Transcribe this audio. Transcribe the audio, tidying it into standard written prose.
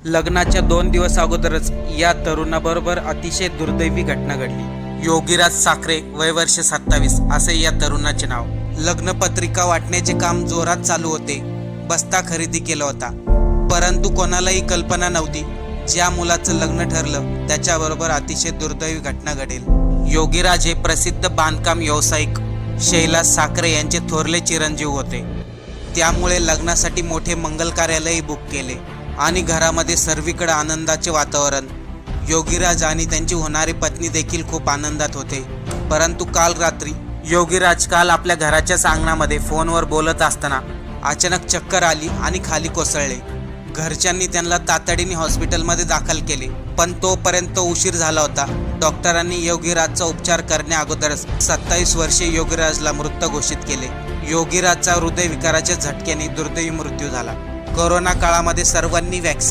लग्नाच्या 2 दिवस अगोदरच या तरुणाबरोबर अतिशय दुर्दैवी घटना घडली। योगीराज साखरे, वय वर्ष 27 असे या तरुणाचे नाव। लग्नपत्रिका वाटण्याचे काम जोरात चालू होते। बस्ता खरेदी केला होता, परंतु कोणालाही कल्पना नव्हती ज्या मुलाचं लग्न ठरलं त्याच्याबरोबर अतिशय दुर्दैवी घटना घडेल। योगीराज हे प्रसिद्ध बांधकाम व्यावसायिक शैलास साखरे यांचे थोरले चिरंजीव होते। त्यामुळे लग्नासाठी मोठे मंगल कार्यालय बुक केले आणि घरामध्ये सर्वीकडे आनंदाचे वातावरण। योगीराज आणि त्यांची होणारी पत्नी देखील खूप आनंदात होते। परंतु काल रात्री योगीराज आपल्या घराच्याच अंगणामध्ये फोनवर बोलत असताना अचानक चक्कर आली आणि खाली कोसळले। घरच्यांनी त्यांना तातडीने हॉस्पिटलमध्ये दाखल केले, पण तोपर्यंत उशीर झाला होता। डॉक्टरांनी योगीराजचा उपचार करण्या अगोदरच 27 वर्षीय योगीराजला मृत घोषित केले। योगीराजचा हृदयविकाराच्या झटक्याने दुर्दैवी मृत्यू झाला। कोरोना काळामध्ये सर्वांनी वॅक्सिन